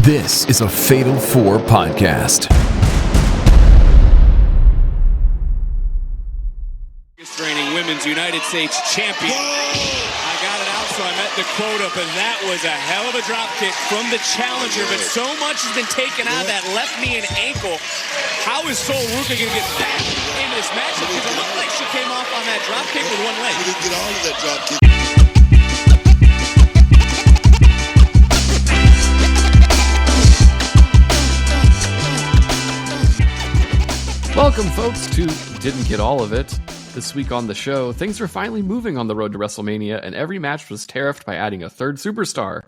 This is a Fatal 4 podcast. Reigning Women's United States Champion. I got it out, so I met the quota, but that was a hell of a drop kick from the challenger, but so much has been taken out of that left knee and ankle. How is Sol Ruka going to get back into this matchup? Because it looked like she came off on that drop kick with one leg. She didn't get all of that drop kick. Welcome, folks, to Didn't Get All of It. This week on the show, things are finally moving on the road to Wrestlemania, and every match was tariffed by adding a third superstar.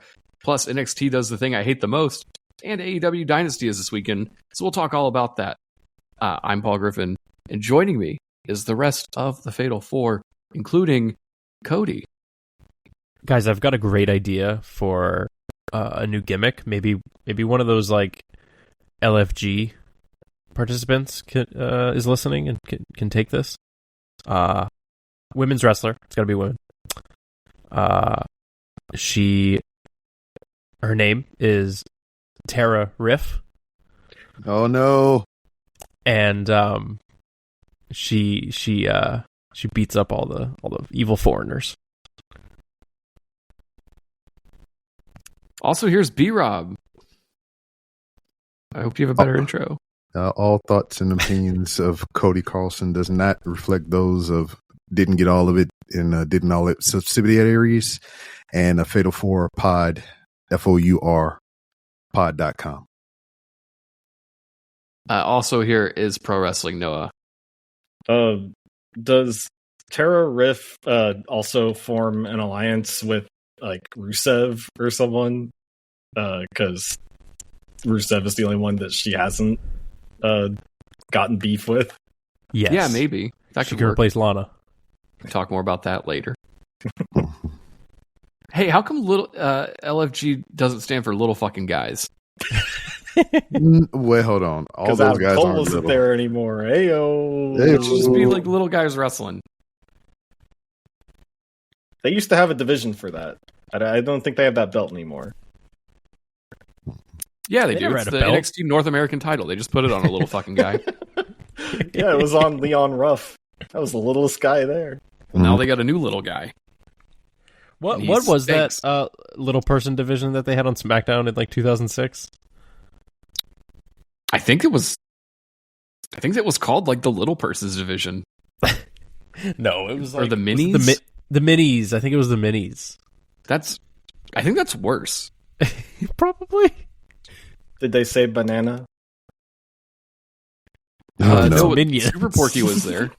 Plus, NXT does the thing I hate the most, and AEW Dynasty is this weekend, so we'll talk all about that. I'm Paul Griffin, and joining me is the rest of the Fatal Four, including Cody. Guys, I've got a great idea for a new gimmick. Maybe one of those like LFG participants is listening and can take this. Women's wrestler. It's got to be women. Her name is Tara Riff. Oh no! And she beats up all the evil foreigners. Also, here's B-Rob. I hope you have a better intro. All thoughts and opinions of Cody Carlson does not reflect those of Didn't Get All of It and Didn't All It subsidiaries and a Fatal 4 pod, FOUR pod.com. Also here is Pro Wrestling Noah. Does Tara Riff also form an alliance with like Rusev or someone? Because Rusev is the only one that she hasn't gotten beef with. Yes. Yeah, maybe. That She could can work. replace Lana. We'll talk more about that later. Hey, how come little LFG doesn't stand for little fucking guys? Wait, hold on. All those guys aren't isn't little. there anymore. Ayo. Hey, It should just be like little guys wrestling. They used to have a division for that. I don't think they have that belt anymore. Yeah, they They do. never It's had the a belt. NXT North American title. They just put it on a little fucking guy. Yeah, it was on Leon Ruff. That was the littlest guy there. Well, now they got a new little guy. What And he was stinks. that little person division that they had on SmackDown in like 2006? I think it was called like the little person's division. No, it was Or like the was it minis? the minis. I think it was the minis. I think that's worse. Probably. Did they say banana? Oh, no. No, Minions. Super Porky was there.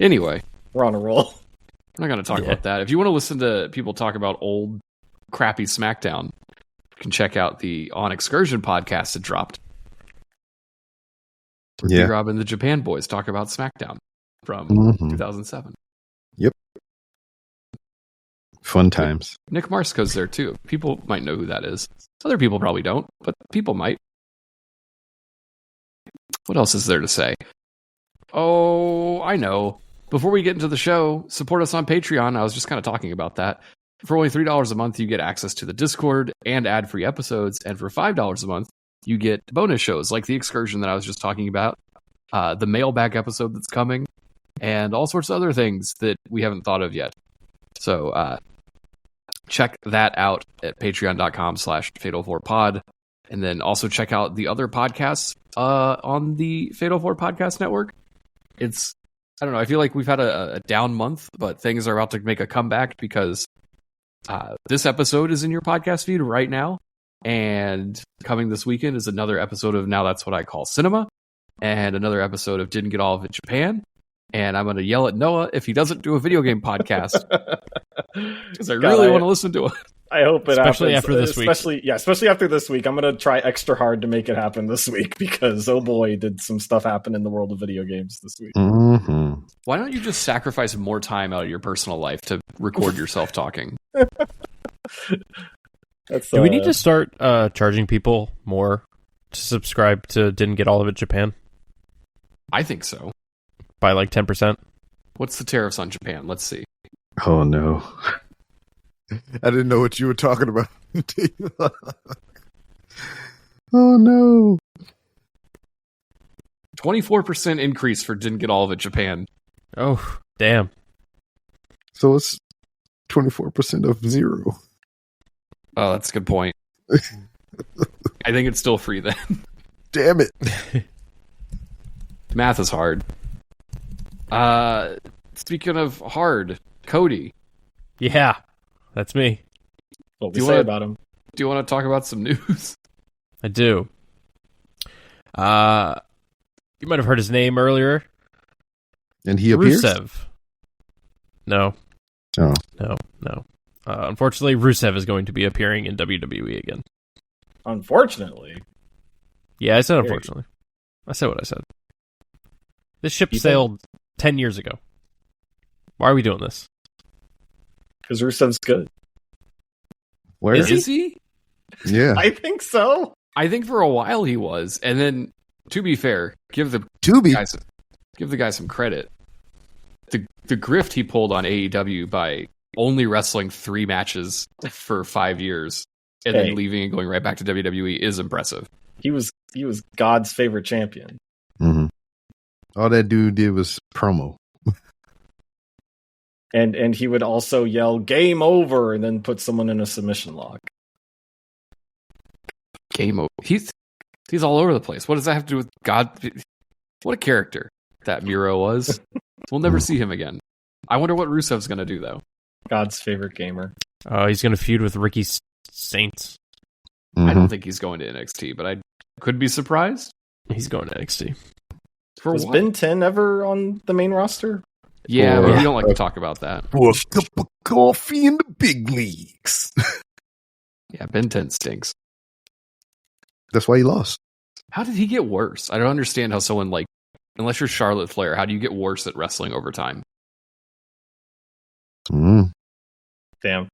Anyway, We're on a roll. I'm not going to talk Yeah. about that. If you want to listen to people talk about old, crappy SmackDown, you can check out the On Excursion podcast that dropped. Where Yeah. B-Rob and the Japan Boys talk about SmackDown from Mhm. 2007. Fun times. Nick Marsko's there too. People might know who that is. Other people probably don't, but people might. What else is there to say? Oh, I know. Before we get into the show, support us on Patreon. I was just kind of talking about that. For only $3 a month, you get access to the Discord and ad-free episodes. And for $5 a month, you get bonus shows like The Excursion that I was just talking about, the mailbag episode that's coming, and all sorts of other things that we haven't thought of yet. So check that out at patreon.com/Fatal4Pod. And then also check out the other podcasts on the Fatal 4 Podcast Network. I don't know, I feel like we've had a down month, but things are about to make a comeback because this episode is in your podcast feed right now. And coming this weekend is another episode of Now That's What I Call Cinema, and another episode of Didn't Get All of It Japan. And I'm going to yell at Noah if he doesn't do a video game podcast because I really want to listen to it. I hope it Especially happens. after this week. Especially after this week. I'm going to try extra hard to make it happen this week because, oh boy, did some stuff happen in the world of video games this week. Mm-hmm. Why don't you just sacrifice more time out of your personal life to record yourself talking? Do we need to start charging people more to subscribe to Didn't Get All of It Japan I think so. by like 10%? What's the tariffs on Japan? Let's see. Oh no. I didn't know what you were talking about. Oh no. 24% increase for didn't get all of it Japan. Oh, damn. So it's 24% of 0. Oh, that's a good point. I think it's still free then. Damn it. Math is hard. Speaking of hard, Cody. Yeah, that's me. What Do we you say wanna- about him? Do you want to talk about some news? I do. You might have heard his name earlier. And he appears? Rusev. No. Oh. No. Unfortunately, Rusev is going to be appearing in WWE again. Unfortunately. Yeah, I said Very unfortunately. I said what I said. This ship You sailed 10 years ago. Why are we doing this? Because Rusev's good. Where? Is he? Yeah. I think so. I think for a while he was, and then to be fair, give the guy some credit. The grift he pulled on AEW by only wrestling 3 matches for 5 years and then leaving and going right back to WWE is impressive. He was God's favorite champion. Mm-hmm. All that dude did was promo. And he would also yell "Game over" and then put someone in a submission lock. Game over. He's all over the place. What does that have to do with God? What a character that Miro was. We'll never see him again. I wonder what Rusev's going to do, though. God's favorite gamer. He's going to feud with Ricky Saints. Mm-hmm. I don't think he's going to NXT, but I could be surprised. He's going to NXT. For Was what? Ben 10 ever on the main roster? Yeah, Or- but we don't like to talk about that. For a cup of coffee in the big leagues. Yeah, Ben 10 stinks. That's why he lost. How did he get worse? I don't understand how someone like, unless you're Charlotte Flair, how do you get worse at wrestling over time? Damn.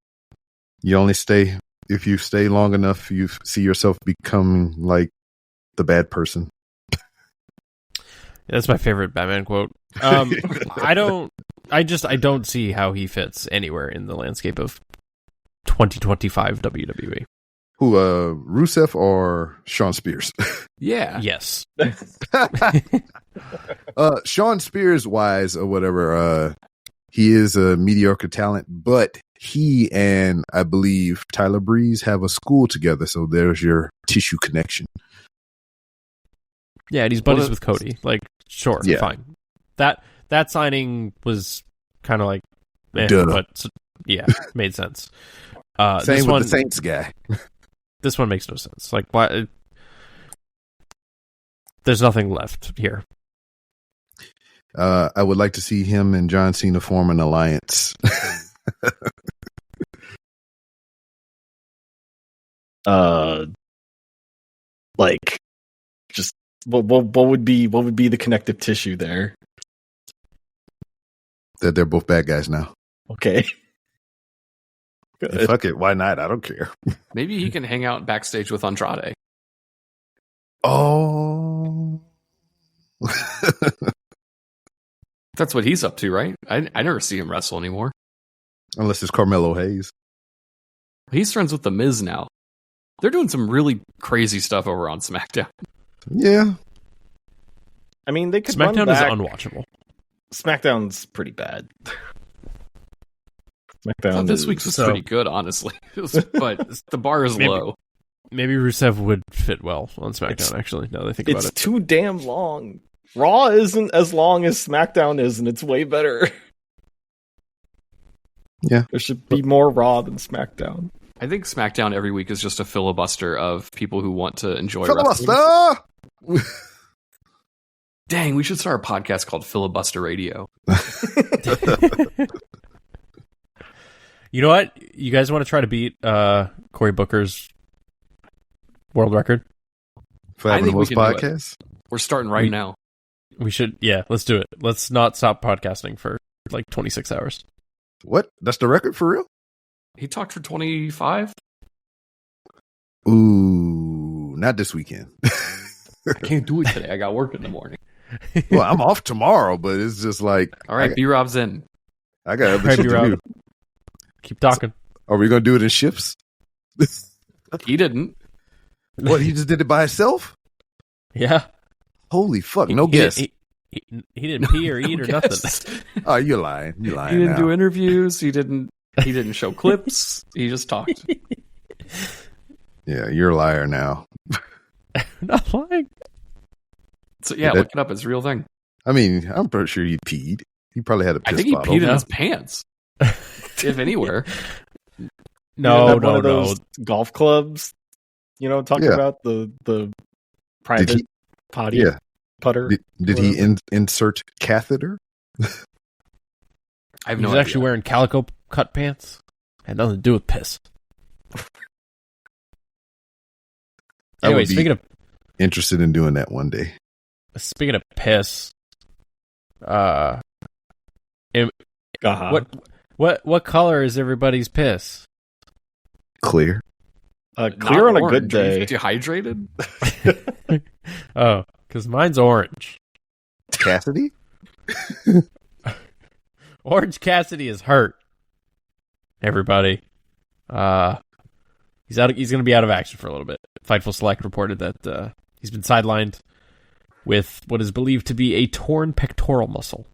You only stay, if you stay long enough, you see yourself becoming like the bad person. That's my favorite Batman quote. I don't see how he fits anywhere in the landscape of 2025 WWE. Who, Rusev or Sean Spears? Yeah. Yes. Sean Spears wise or whatever, he is a mediocre talent, but he and I believe Tyler Breeze have a school together, so there's your tissue connection. Yeah, and he's buddies with Cody. Like, sure, Yeah. fine. That signing was kind of like, Duh. but yeah, made sense. Same This with one, the Saints guy. This one makes no sense. Like, why? There's nothing left here. I would like to see him and John Cena form an alliance. Like, just what would be the connective tissue there? That they're both bad guys now. Okay. Good. Fuck it, why not? I don't care. Maybe he can hang out backstage with Andrade. Oh. That's what he's up to, right? I never see him wrestle anymore. Unless it's Carmelo Hayes. He's friends with The Miz now. They're doing some really crazy stuff over on SmackDown. Yeah. I mean, they could SmackDown run is back. unwatchable. SmackDown's pretty bad. I SmackDown thought this week's was pretty good, honestly. But the bar is Maybe. low. Maybe Rusev would fit well on SmackDown, actually, now that I think about It's it. too damn long. Raw isn't as long as SmackDown is, and it's way better. Yeah. There should be more Raw than SmackDown. I think SmackDown every week is just a filibuster of people who want to enjoy wrestling. Filibuster! Dang, we should start a podcast called Filibuster Radio. You know what? You guys want to try to beat Cory Booker's world record? For I having the think we most can do it. podcasts? We're starting right now. We should, yeah, let's do it. Let's not stop podcasting for like 26 hours. What? That's the record for real? He talked for 25? Ooh, not this weekend. I can't do it today. I got work in the morning. Well, I'm off tomorrow, but it's just like All right, B-Rob's in. I got other Right, shit to B-Rob. do. Keep talking. Are we going to do it in shifts? He didn't. What, he just did it by himself? Yeah. Holy fuck, no guess. He didn't pee or eat or guess. nothing. Oh, you're lying. You're lying. He didn't now. do interviews. He didn't show clips. He just talked. Yeah, you're a liar now. I'm not lying. So yeah, look it up. It's a real thing. I mean, I'm pretty sure he peed. He probably had a piss I think he bottle. peed in his pants, if anywhere. No, one of those golf clubs. Talking about the private potty putter. Did he insert catheter? I have He no was idea. actually wearing calico cut pants. Had nothing to do with piss. Anyway, speaking of interested in doing that one day. piss, what color is everybody's piss? Clear. Clear on a orange. good day. Dehydrated? Oh, because mine's orange. Cassidy? Orange Cassidy is hurt. Everybody, he's out. He's going to be out of action for a little bit. Fightful Select reported that he's been sidelined with what is believed to be a torn pectoral muscle.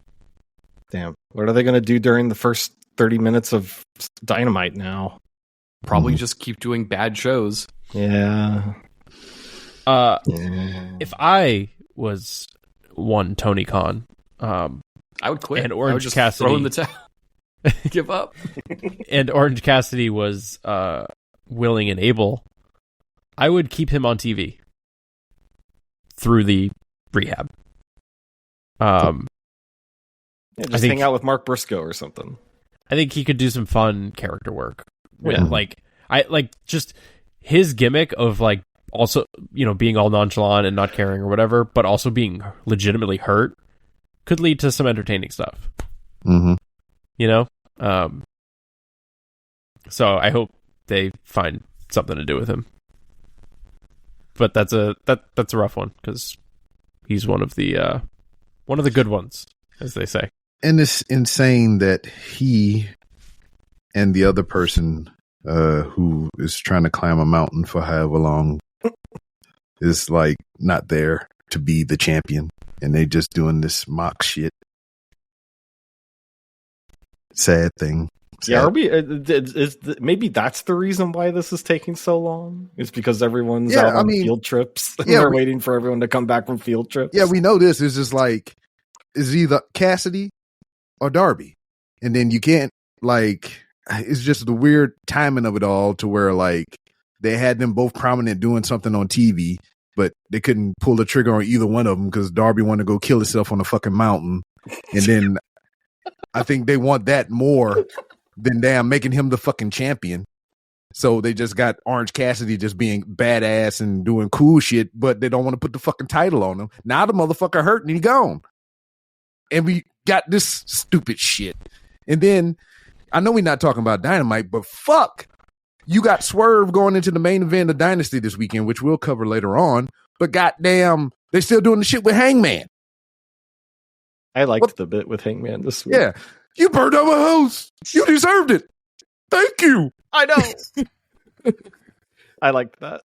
Damn. What are they going to do during the first 30 minutes of Dynamite now? Probably just keep doing bad shows. Yeah. If I was one Tony Khan, I would quit. And I Orange would just Cassidy. throw in the towel. Give up. and Orange Cassidy was willing and able, I would keep him on TV through the rehab. Just hang out with Mark Briscoe or something. I think he could do some fun character work. Yeah. Just his gimmick of also being all nonchalant and not caring or whatever, but also being legitimately hurt could lead to some entertaining stuff. Mm-hmm. So I hope they find something to do with him. But that's a rough one because he's one of the good ones, as they say. And it's insane that he and the other person who is trying to climb a mountain for however long is not there to be the champion, and they just doing this mock shit. Sad thing. Sad. Yeah, are we? Maybe that's the reason why this is taking so long. It's because everyone's out on field trips. And they're waiting for everyone to come back from field trips. Yeah, we know this. It's just it's either Cassidy or Darby, and then you can't it's just the weird timing of it all to where they had them both prominent doing something on TV, but they couldn't pull the trigger on either one of them because Darby wanted to go kill himself on a fucking mountain, and then I think they want that more than damn making him the fucking champion. So they just got Orange Cassidy just being badass and doing cool shit, but they don't want to put the fucking title on him. Now the motherfucker hurt and he gone. And we got this stupid shit. And then, I know we're not talking about Dynamite, but fuck. You got Swerve going into the main event of Dynasty this weekend, which we'll cover later on. But goddamn, they still doing the shit with Hangman. I liked the bit with Hangman this week. Yeah. You burned out my house. You deserved it. Thank you. I know. I liked that.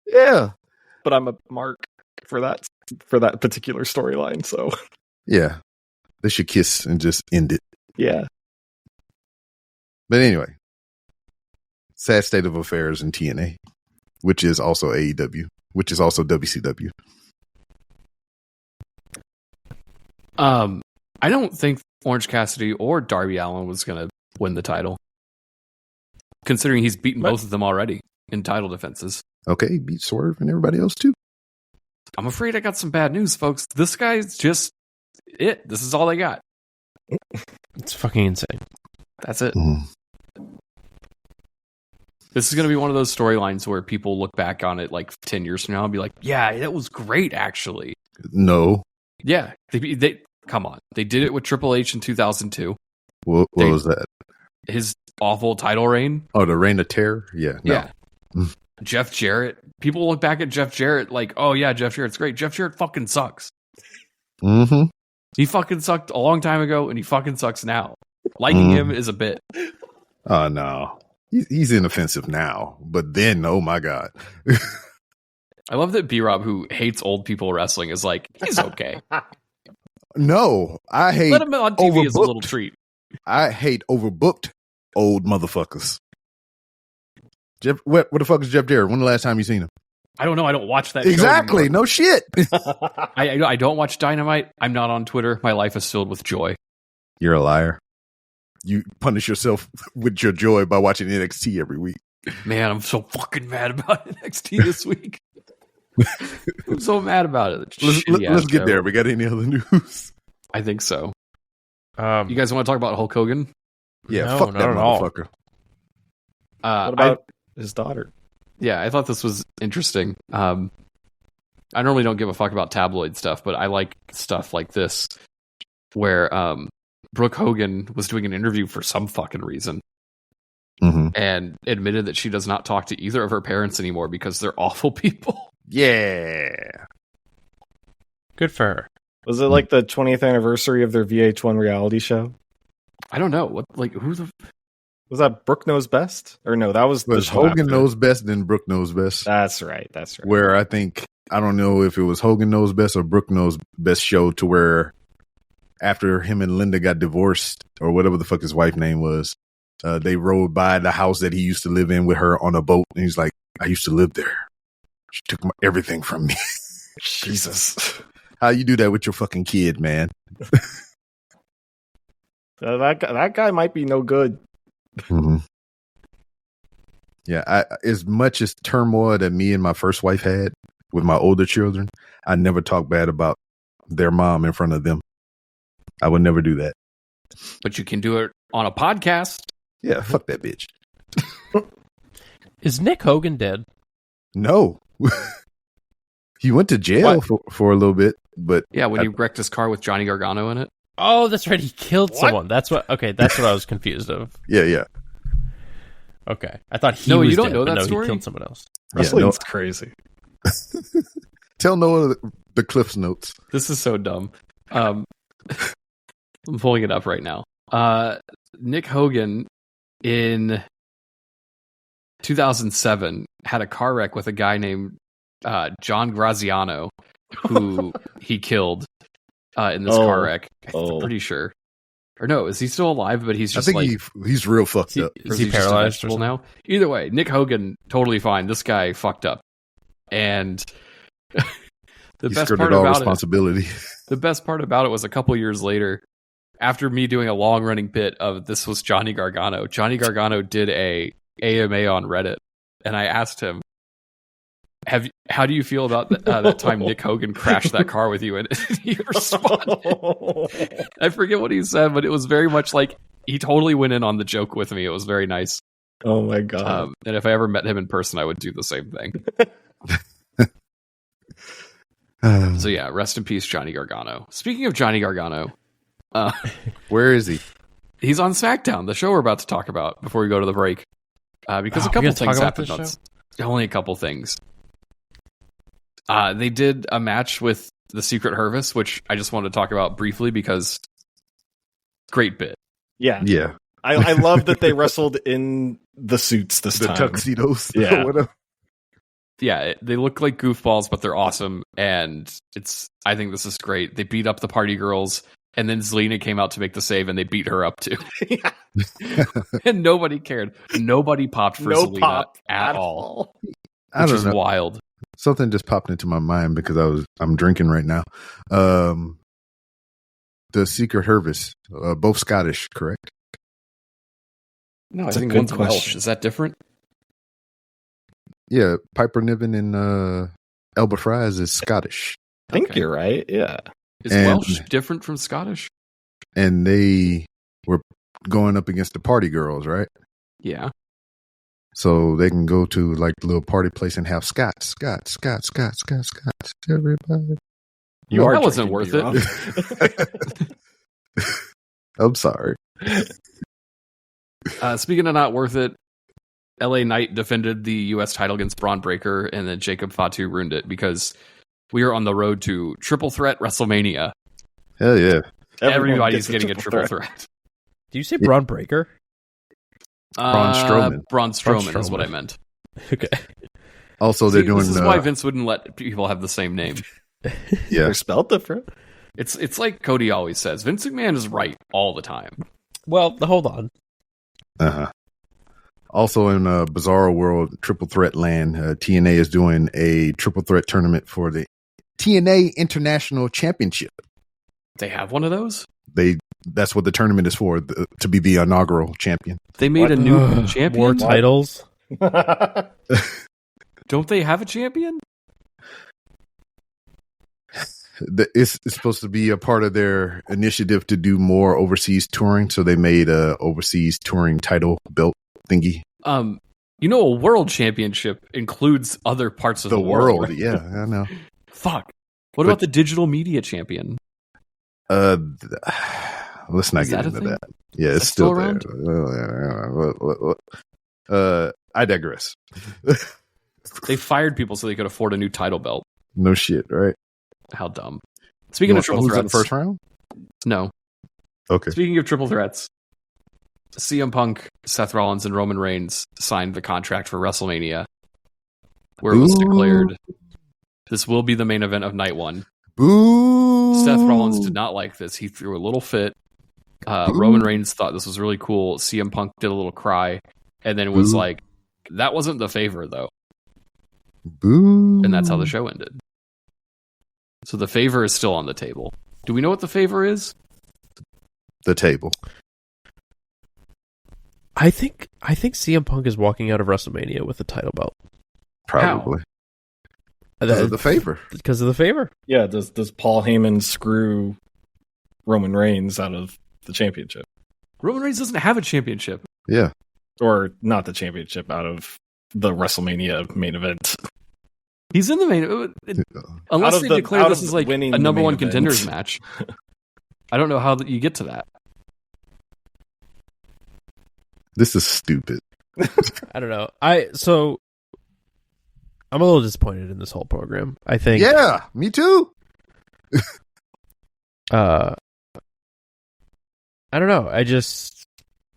Yeah. But I'm a mark for that particular storyline, so. Yeah. They should kiss and just end it. Yeah. But anyway, sad state of affairs in TNA, which is also AEW, which is also WCW. I don't think Orange Cassidy or Darby Allin was going to win the title, considering he's beaten both of them already in title defenses. Okay, beat Swerve and everybody else too. I'm afraid I got some bad news, folks. This guy's just it. This is all they got. It's fucking insane. That's it. This is going to be one of those storylines where people look back on it 10 years from now and be like, yeah, that was great, actually. No. Yeah. They come on. They did it with Triple H in 2002. What was that? His awful title reign. Oh, the Reign of Terror? Yeah. No. Yeah. Jeff Jarrett. People look back at Jeff Jarrett oh, yeah, Jeff Jarrett's great. Jeff Jarrett fucking sucks. Mm-hmm. He fucking sucked a long time ago, and he fucking sucks now. Liking him is a bit. Oh, no. He's inoffensive now, but then, oh my god. I love that B-Rob, who hates old people wrestling, is like, he's okay. No, I hate Let him on TV as a little overbooked. treat. I hate overbooked old motherfuckers. Jeff, what the fuck is Jeff Jarrett? When the last time you seen him? I don't know. I don't watch that show Exactly. anymore. No shit. I don't watch Dynamite. I'm not on Twitter. My life is filled with joy. You're a liar. You punish yourself with your joy by watching NXT every week. Man, I'm so fucking mad about NXT this week. I'm so mad about it. Let's get there. We got any other news? I think so. You guys want to talk about Hulk Hogan? Yeah, No, fuck not that at all. motherfucker. What about his daughter? Yeah, I thought this was interesting. I normally don't give a fuck about tabloid stuff, but I like stuff like this where Brooke Hogan was doing an interview for some fucking reason and admitted that she does not talk to either of her parents anymore because they're awful people. Yeah. Good for her. Was it like the 20th anniversary of their VH1 reality show? I don't know. What, like, who the... Was that Brooke Knows Best? Or no, that was the But show Hogan after. knows best, then Brooke knows best. That's right. That's right. Where I think, I don't know if it was Hogan knows best or Brooke knows best show, to where after him and Linda got divorced, or whatever the fuck his wife's name was, they rode by the house that he used to live in with her on a boat. And he's like, I used to live there. She took everything from me. Jesus. How you do that with your fucking kid, man? That guy might be no good. Yeah, as much as turmoil that me and my first wife had with my older children, I never talk bad about their mom in front of them. I would never do that. But you can do it on a podcast. Yeah, fuck that bitch. Is Nick Hogan dead? No. He went to jail for a little bit, but Yeah, when he wrecked his car with Johnny Gargano in it. Oh, that's right. He killed someone. That's what I was confused of. yeah. Okay. I thought he No, was you don't dead, know but that no, story? he killed someone else. Wrestling's crazy. Tell Noah the Cliff's notes. This is so dumb. I'm pulling it up right now. Nick Hogan in 2007 had a car wreck with a guy named John Graziano, who he killed in this car wreck. I'm pretty sure. Or no, is he still alive? But he's just I think he's real fucked up. Is he paralyzed or now? Either way, Nick Hogan totally fine. This guy fucked up, and the He best skirted part all about responsibility. the best part about it was a couple years later, after me doing a long running bit of this was Johnny Gargano. Johnny Gargano did a AMA on Reddit, and I asked him, how do you feel about that time Nick Hogan crashed that car with you? And he responded. I forget what he said, but it was very much like he totally went in on the joke with me. It was very nice. Oh my god. And if I ever met him in person, I would do the same thing. So yeah, rest in peace, Johnny Gargano. Speaking of Johnny Gargano, Where is he? he's on SmackDown, the show we're about to talk about before we go to the break. Because a couple things happened. Only a couple things. They did a match with the Secret Hervis, which I just wanted to talk about briefly because great bit. Yeah. Yeah. I love that they wrestled in the suits this The time. tuxedos. Yeah. Or whatever. Yeah, they look like goofballs, but they're awesome, and I think this is great. They beat up the party girls, and then Zelina came out to make the save, and they beat her up too. And nobody cared. Nobody popped for Zelina pop at all. I Which don't is know. wild. Something just popped into my mind because I'm drinking right now. The Secret Hervis, both Scottish, correct? No, I That's a think good one's Welsh. question. Is that different? Yeah, Piper Niven and Elba Fries is Scottish, I think Okay. you're right. Yeah. Is And- Welsh different from Scottish? and they were going up against the party girls, right? Yeah. So they can go to like the little party place and have Scots. Everybody. You That are wasn't drinking worth beer, it. huh? I'm sorry. Speaking of not worth it, LA Knight defended the U.S. title against Braun Breaker, and then Jacob Fatu ruined it because we are on the road to Triple Threat WrestleMania. Hell yeah. Everybody's gets getting a triple threat. Do you say Braun Breaker? Braun Strowman. Braun Strowman is what I meant. Okay. Also, they're doing. This is why Vince wouldn't let people have the same name. Yeah, They're spelled different. It's like Cody always says. Vince McMahon is right all the time. Well, hold on. Also, in Bizarro World, Triple Threat Land, TNA is doing a Triple Threat tournament for the TNA International Championship. They have one of those? That's what the tournament is for, to be the inaugural champion. They made a new champion? More titles? Don't they have a champion? It's supposed to be a part of their initiative to do more overseas touring, so they made a overseas touring title belt thingy. A world championship includes other parts of the world. Right? Yeah, I know. Fuck. What about the digital media champion? Let's not get into that. Yeah, it's still around? there. I digress. They fired people so they could afford a new title belt. No shit, right? How dumb. Speaking of triple who's in threats, the first round? No. Okay. Speaking of triple threats, CM Punk, Seth Rollins, and Roman Reigns signed the contract for WrestleMania, where it was declared this will be the main event of night one. Boo! Seth Rollins did not like this. He threw a little fit. Roman Reigns thought this was really cool. CM Punk did a little cry, and then was like, that wasn't the favor, though. Boo! And that's how the show ended. So the favor is still on the table. Do we know what the favor is? The table. I think CM Punk is walking out of WrestleMania with the title belt. Probably. Because of the favor. Because of the favor. Yeah, does Paul Heyman screw Roman Reigns out of the championship? Roman Reigns doesn't have a championship. Yeah. Or not the championship, out of the WrestleMania main event. He's in the main unless they declare this is like a number one contenders match. I don't know how you get to that. This is stupid. I don't know. I'm a little disappointed in this whole program. I think. Yeah, me too. I don't know.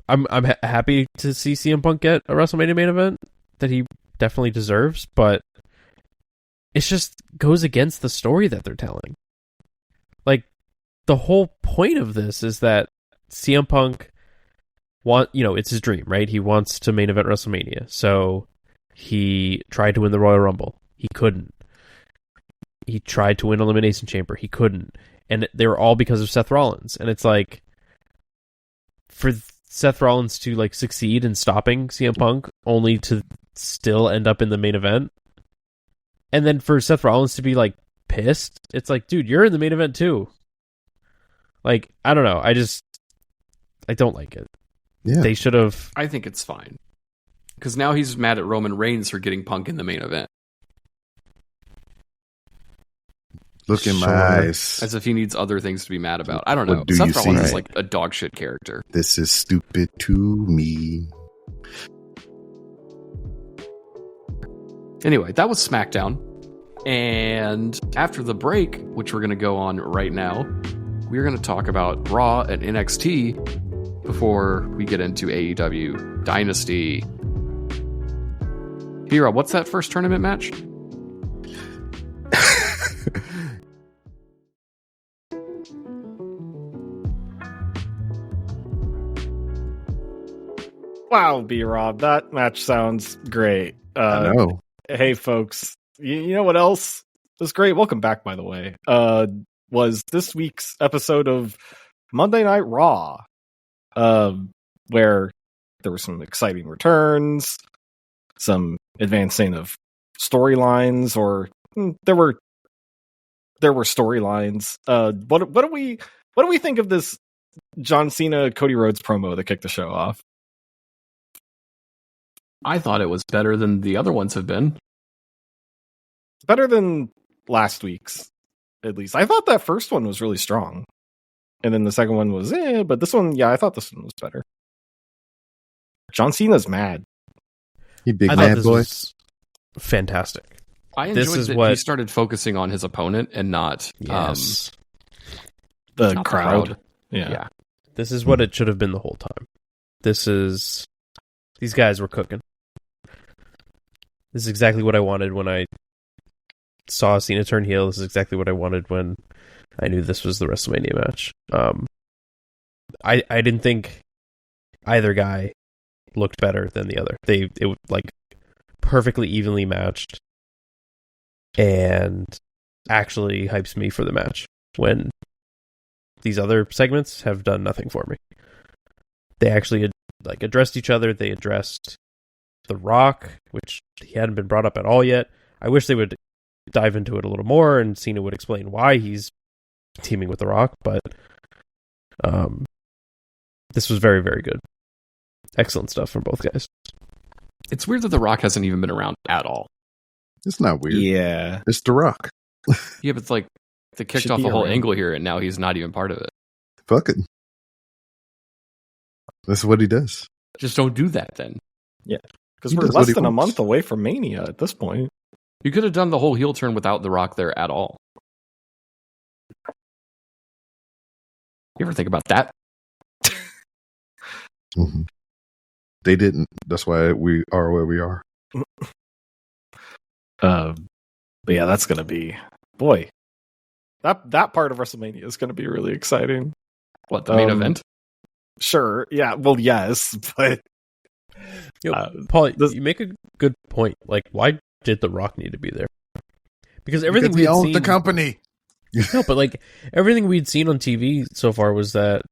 I'm happy to see CM Punk get a WrestleMania main event that he definitely deserves, but it just goes against the story that they're telling. Like, the whole point of this is that CM Punk it's his dream, right? He wants to main event WrestleMania. So he tried to win the Royal Rumble. He couldn't. He tried to win Elimination Chamber. He couldn't. And they were all because of Seth Rollins. And it's like, for Seth Rollins to like succeed in stopping CM Punk only to still end up in the main event. And then for Seth Rollins to be like pissed, it's like, dude, you're in the main event too. Like, I don't know. I don't like it. Yeah. They should have. I think it's fine. Because now he's mad at Roman Reigns for getting Punk in the main event. Look in my eyes. As if he needs other things to be mad about. I don't know. Do Seth you Rollins see? is like a dog shit character. This is stupid to me. Anyway, that was SmackDown. And after the break, which we're going to go on right now, we're going to talk about Raw and NXT before we get into AEW Dynasty. Hero, what's that first tournament match? Wow, B-Rob, that match sounds great. I know. Hey, folks, you know what else was great? Welcome back, by the way. Was this week's episode of Monday Night Raw, where there were some exciting returns, some advancing of storylines, or there were storylines. What do we think of this John Cena Cody Rhodes promo that kicked the show off? I thought it was better than the other ones have been. Better than last week's, at least. I thought that first one was really strong. And then the second one was but this one, I thought this one was better. John Cena's mad. You big I mad thought this boy. was fantastic. I This enjoyed is that what- he started focusing on his opponent and not Yes. The not crowd. the crowd. Yeah. This is what it should have been the whole time. This is These guys were cooking. This is exactly what I wanted when I saw Cena turn heel. This is exactly what I wanted when I knew this was the WrestleMania match. I didn't think either guy looked better than the other. It was like perfectly evenly matched, and actually hypes me for the match when these other segments have done nothing for me. They actually addressed each other. They addressed The Rock, which he hadn't been brought up at all yet. I wish they would dive into it a little more and Cena would explain why he's teaming with The Rock, but this was very, very good. Excellent stuff from both guys. It's weird that The Rock hasn't even been around at all. It's not weird. Yeah. It's The Rock. Yeah, but it's like they kicked Should off be the whole around. angle here, and now he's not even part of it. Fuck it. That's what he does. Just don't do that then. Because He we're does what less he than a wants. month away from Mania at this point. You could have done the whole heel turn without The Rock there at all. You ever think about that? Mhm. They didn't. That's why we are where we are. But yeah, that's gonna be that part of WrestleMania is gonna be really exciting. What, the main Um, event? Sure, yeah, well, yes, but Paul, this- you make a good point. Like, why did The Rock need to be there? Because everything Because we he had owns seen, the company. no, but like everything we'd seen on TV so far was that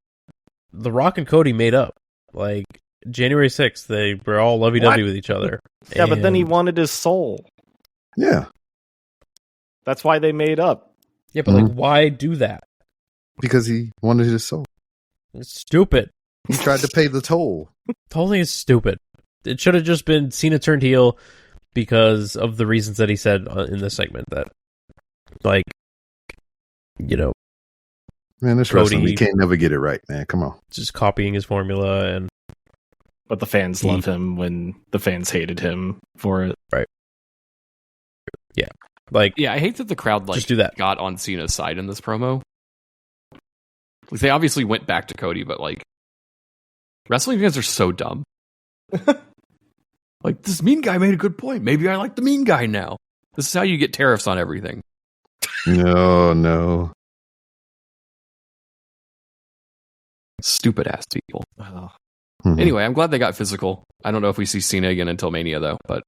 The Rock and Cody made up. Like January 6th, they were all lovey-dovey with each other. yeah, but then he And- wanted his soul. Yeah, That's why they made up. Yeah, but like, why do that? because he wanted his soul. It's stupid. He tried to pay the toll. The whole thing is stupid. It should have just been Cena turned heel because of the reasons that he said in this segment. That, like, you know, Man, this Cody- wrestling, you can't never get it right, man. Come on. just copying his formula and But the fans love him when the fans hated him for it. like, Yeah, I hate that the crowd just do that. got on Cena's side in this promo. Like, they obviously went back to Cody, but like, wrestling fans are so dumb. Like, this mean guy made a good point. Maybe I like the mean guy now. This is how you get tariffs on everything. No. Stupid ass people. Oh. Mhm. Anyway, I'm glad they got physical. I don't know if we see Cena again until Mania though, but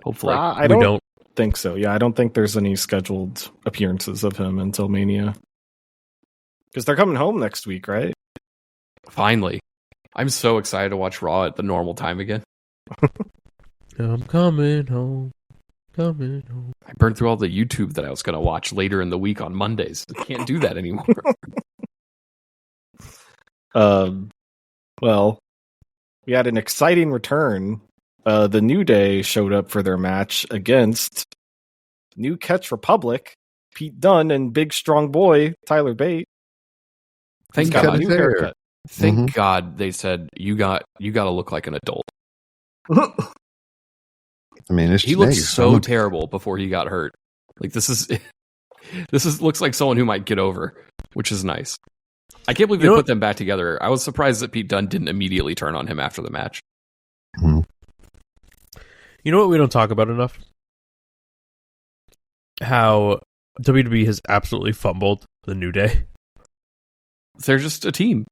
hopefully. I We don't, don't. think so. Yeah, I don't think there's any scheduled appearances of him until Mania. Because they're coming home next week, right? Finally. I'm so excited to watch Raw at the normal time again. I'm coming home. Coming home. I burned through all the YouTube that I was going to watch later in the week on Mondays. I can't do that anymore. Well, we had an exciting return. The New Day showed up for their match against New Catch Republic, Pete Dunne, and big strong boy Tyler Bate. Thank He's got a God. new Hair. haircut. Thank God they said you got to look like an adult. I mean, it's He looked Vegas. so terrible before he got hurt. Like this is looks like someone who might get over, which is nice. I can't believe they put them back together. I was surprised that Pete Dunne didn't immediately turn on him after the match. Mhm. You know what we don't talk about enough? How WWE has absolutely fumbled the New Day. They're just a team.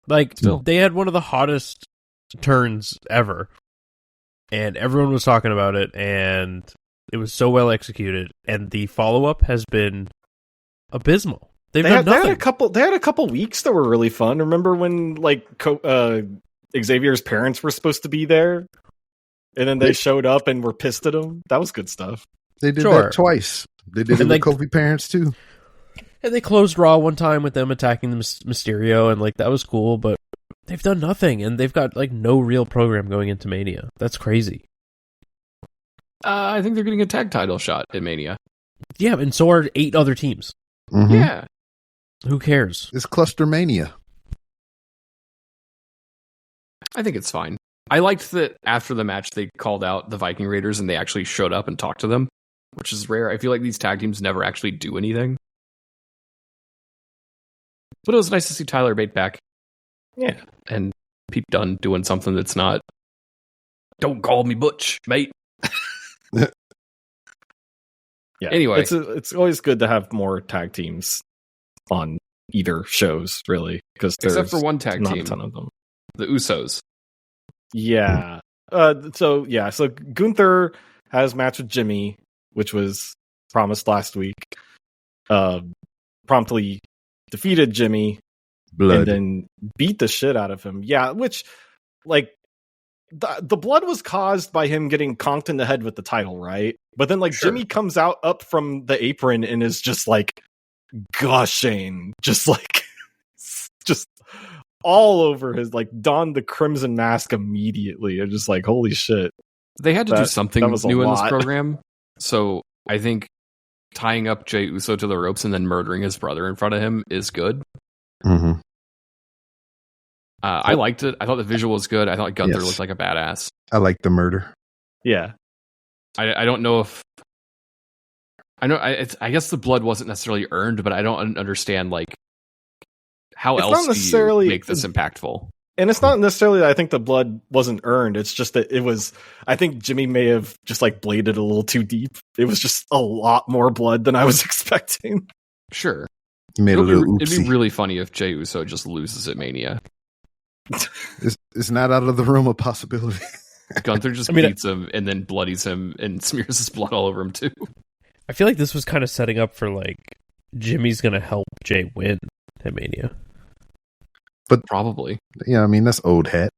Like, Still. they had one of the hottest turns ever, and everyone was talking about it, and it was so well executed, and the follow-up has been abysmal. They've They done had, they nothing. had a couple weeks that were really fun. Remember when Xavier's parents were supposed to be there, and then they showed up and were pissed at him? That was good stuff. They did Sure. that twice. They did it And with like- Kofi parents too. And they closed Raw one time with them attacking the Mysterio, and like that was cool, but they've done nothing, and they've got like no real program going into Mania. That's crazy. I think they're getting a tag title shot in Mania. Yeah, and so are 8 other teams. Mhm. Yeah. Who cares? It's cluster mania. I think it's fine. I liked that after the match they called out the Viking Raiders and they actually showed up and talked to them, which is rare. I feel like these tag teams never actually do anything. But it was nice to see Tyler Bate back. Yeah. And Pete Dunne doing something that's not, don't call me Butch, mate. Yeah. Anyway. It's always good to have more tag teams on either shows, really, because Except for one tag not team, a ton of them. the Usos. Yeah. So Gunther has a match with Jimmy, which was promised last week. Promptly defeated Jimmy and then beat the shit out of him. Yeah, which like the blood was caused by him getting conked in the head with the title, right? But then like Jimmy comes out up from the apron and is just like gushing, just all over his, like, donned the crimson mask immediately. And just like, holy shit. They had to do something new in this lot. program. So I think tying up Jey Uso to the ropes and then murdering his brother in front of him is good. Mm-hmm. I liked it. I thought the visual was good. I thought Gunther looked like a badass. I like the murder. Yeah. I don't know if... I guess the blood wasn't necessarily earned, but I don't understand, like, how else do you make this impactful? And it's not necessarily that I think the blood wasn't earned. It's just that it was... I think Jimmy may have just, like, bladed a little too deep. It was just a lot more blood than I was expecting. Sure. He made it'd be really funny if Jey Uso just loses at Mania. It's not out of the realm of possibility. Gunther just beats him and then bloodies him and smears his blood all over him, too. I feel like this was kind of setting up for, like, Jimmy's going to help Jay win at Mania. But probably. Yeah, I mean, that's old hat.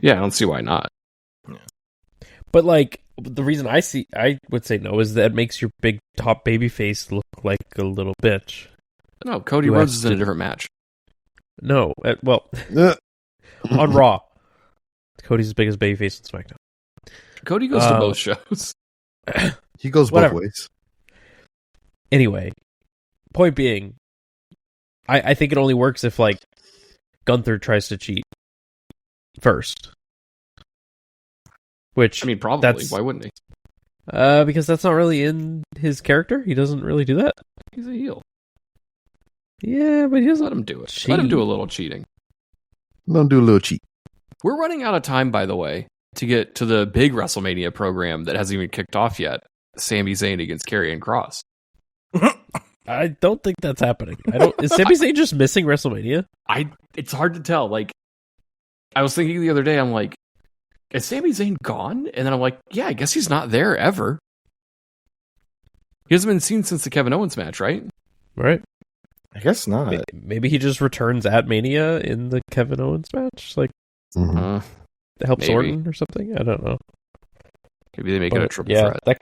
Yeah, I don't see why not. Yeah. But, like, the reason I would say no is that it makes your big top babyface look like a little bitch. No, Cody Rhodes is in a different match. No, on Raw. Cody's the biggest babyface on SmackDown. Cody goes to both shows. He goes both ways. Anyway, point being, I think it only works if, like, Gunther tries to cheat first. Which, I mean, probably. Why wouldn't he? Because that's not really in his character. He doesn't really do that. He's a heel. Yeah, but he doesn't let him do it. Cheat. Let him do a little cheating. Let him do a little cheat. We're running out of time, by the way, to get to the big WrestleMania program that hasn't even kicked off yet. Sami Zayn against Karrion Kross. I don't think that's happening. Is Sami Zayn just missing WrestleMania? It's hard to tell. Like, I was thinking the other day, I'm like, is Sami Zayn gone? And then I'm like, yeah, I guess he's not there ever. He hasn't been seen since the Kevin Owens match, right? Right. I guess not. Maybe he just returns at Mania in the Kevin Owens match, like to help Orton or something. I don't know. Maybe they make it a triple threat. That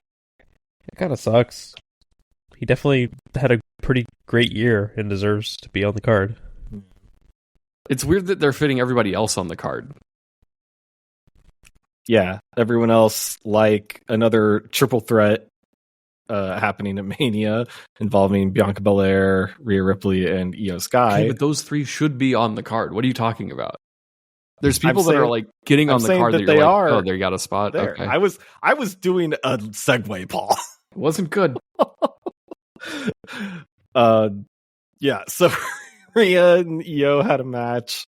kind of sucks. He definitely had a pretty great year and deserves to be on the card. It's weird that they're fitting everybody else on the card. Yeah, everyone else, like another triple threat happening at Mania involving Bianca Belair, Rhea Ripley, and Io Sky. Okay, but those three should be on the card. What are you talking about? There's people that are like getting on the card that you're like, oh, they got a spot. There. Okay. I was doing a segue, Paul. It wasn't good. Yeah, so Rhea and Io had a match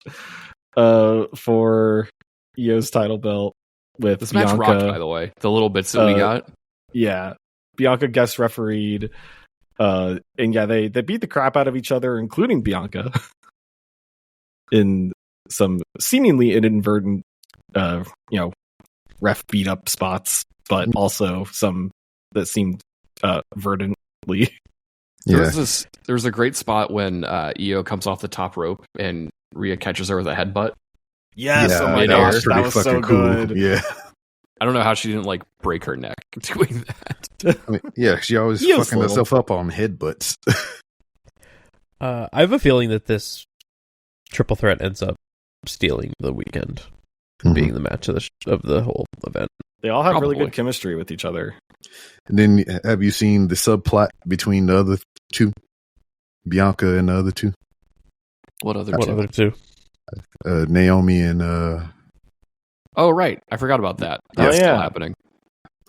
for Io's title belt with this Bianca. Match rocked, by the way. The little bits that we got. Yeah. Bianca guest refereed. And yeah, they beat the crap out of each other, including Bianca, in some seemingly inadvertent ref beat up spots, but also some that seemed verdantly. Yeah. There's a great spot when Io comes off the top rope and Rhea catches her with a headbutt. Yes, oh my gosh, that was so good. Cool. Yeah. I don't know how she didn't like break her neck doing that. I mean, yeah, she always fucking herself up on headbutts. I have a feeling that this triple threat ends up stealing the weekend, being the match of the whole event. They all have really good chemistry with each other. And then, have you seen the subplot between the other two, Bianca and the other two? What other two? Naomi and. Oh, right. I forgot about that. That's still happening.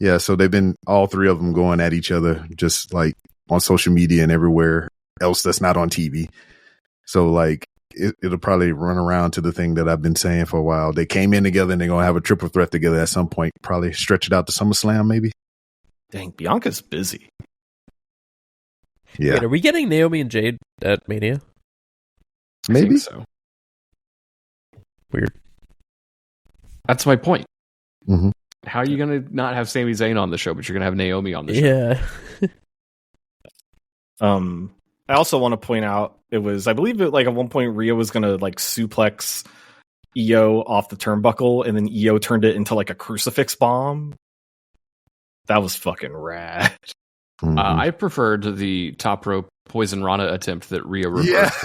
Yeah, so they've been, all three of them, going at each other, just like on social media and everywhere else that's not on TV. So, like, it'll probably run around to the thing that I've been saying for a while. They came in together and they're going to have a triple threat together at some point. Probably stretch it out to SummerSlam, maybe. Dang, Bianca's busy. Yeah. Wait, are we getting Naomi and Jade at Mania? Maybe. I think so. Weird. That's my point. Mm-hmm. How are you going to not have Sami Zayn on the show, but you're going to have Naomi on the show? Yeah. I also want to point out I believe at one point Rhea was gonna suplex Io off the turnbuckle, and then Io turned it into a crucifix bomb. That was fucking rad. Mm-hmm. I preferred the top rope Poison Rana attempt that Rhea reversed.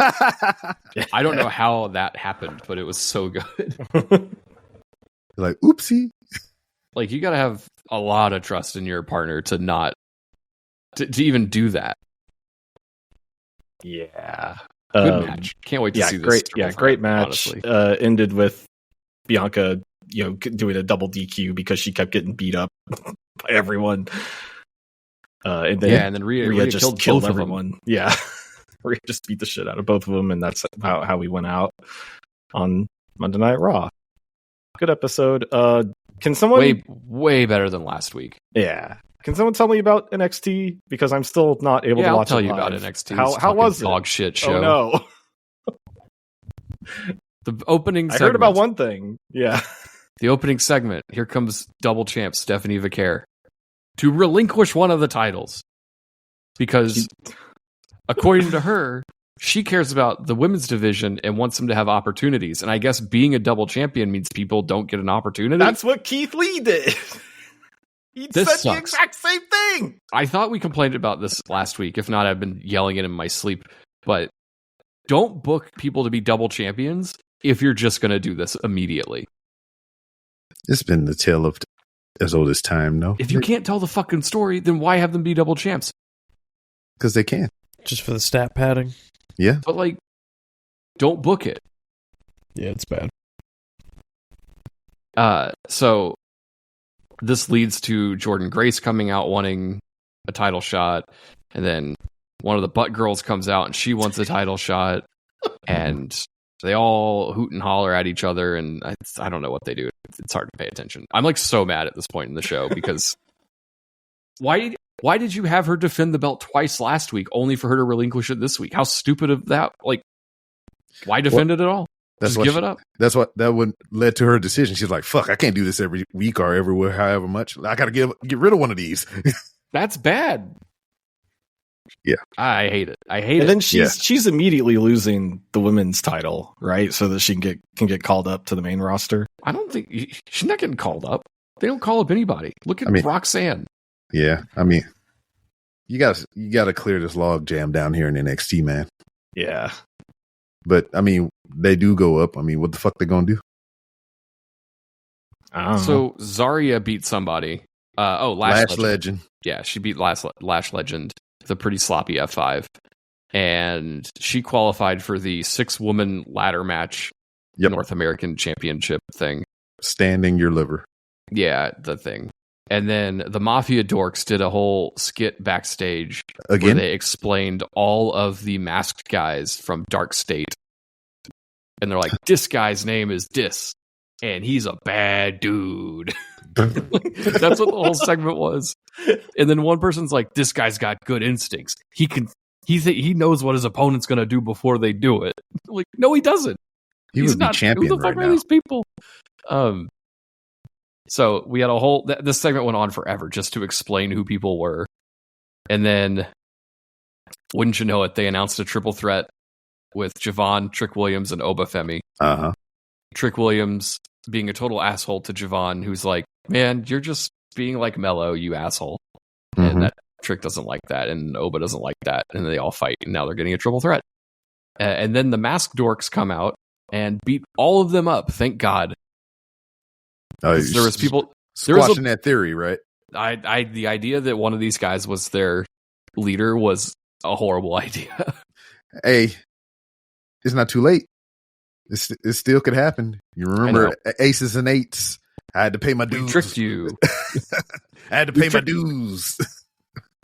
Yeah. I don't know how that happened, but it was so good. Like, oopsie. You got to have a lot of trust in your partner to not to even do that. Yeah. Good match. Can't wait to see this. Great match. Ended with Bianca, doing a double DQ because she kept getting beat up by everyone. And then Rhea just killed everyone. Yeah. Rhea just beat the shit out of both of them, and that's how we went out on Monday Night Raw. Good episode. Can someone way better than last week? Yeah. Can someone tell me about NXT? Because I'm still not able to watch it live. I'll tell you about NXT. How was it? Dog shit show. Oh, no. The opening segment. I heard about one thing. Yeah. The opening segment. Here comes double champ Stephanie Vicaire to relinquish one of the titles. Because, according to her, she cares about the women's division and wants them to have opportunities. And I guess being a double champion means people don't get an opportunity. That's what Keith Lee did. He said the exact same thing. I thought we complained about this last week. If not, I've been yelling it in my sleep. But don't book people to be double champions if you're just going to do this immediately. It's been the tale of as old as time, no? If you can't tell the fucking story, then why have them be double champs? Because they can. Just for the stat padding. Yeah. But don't book it. Yeah, it's bad. So this leads to Jordan Grace coming out wanting a title shot, and then one of the butt girls comes out and she wants a title shot, and they all hoot and holler at each other, and I don't know what they do. It's hard to pay attention. I'm so mad at this point in the show because why did you have her defend the belt twice last week only for her to relinquish it this week? How stupid of that! Why defend it at all? Just give it up. That's what that would led to her decision. She's like, "Fuck, I can't do this every week or everywhere, however much. I got to get rid of one of these." That's bad. Yeah, I hate it. And then she's immediately losing the women's title, right? So that she can get called up to the main roster. I don't think she's not getting called up. They don't call up anybody. Look at Roxanne. Yeah, you got to clear this log jam down here in NXT, man. Yeah. But they do go up. What the fuck they gonna do? So Zarya beat somebody. Lash Legend. Yeah, she beat Lash Legend. The pretty sloppy F5, and she qualified for the 6-woman ladder match, North American Championship thing. Standing your liver. Yeah, the thing. And then the Mafia Dorks did a whole skit backstage again. Where they explained all of the masked guys from Dark State. And they're like, this guy's name is Dis, and he's a bad dude. That's what the whole segment was. And then one person's like, this guy's got good instincts. He knows what his opponent's going to do before they do it. No, he doesn't. He's not champion. Who the fuck are these people? So we had a whole. This segment went on forever just to explain who people were, and then wouldn't you know it, they announced a triple threat with Javon, Trick Williams, and Obafemi. Trick Williams being a total asshole to Javon, who's like, "Man, you're just being like Mello, you asshole," and that Trick doesn't like that, and Oba doesn't like that, and they all fight, and now they're getting a triple threat. And then the masked dorks come out and beat all of them up. Thank God. There was people squashing that theory, right? The idea that one of these guys was their leader was a horrible idea. Hey, it's not too late. It still could happen. You remember aces and eights? I had to pay my dues. We tricked you. I had to pay my dues.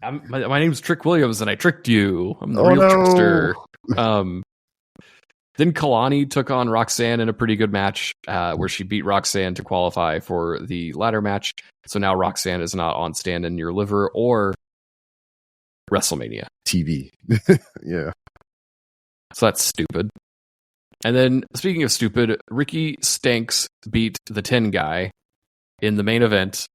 My name's Trick Williams, and I tricked you. I'm the real trickster. Then Kalani took on Roxanne in a pretty good match where she beat Roxanne to qualify for the ladder match. So now Roxanne is not on Stand in Your Liver or WrestleMania. TV. Yeah. So that's stupid. And then, speaking of stupid, Ricky Stanks beat the 10 guy in the main event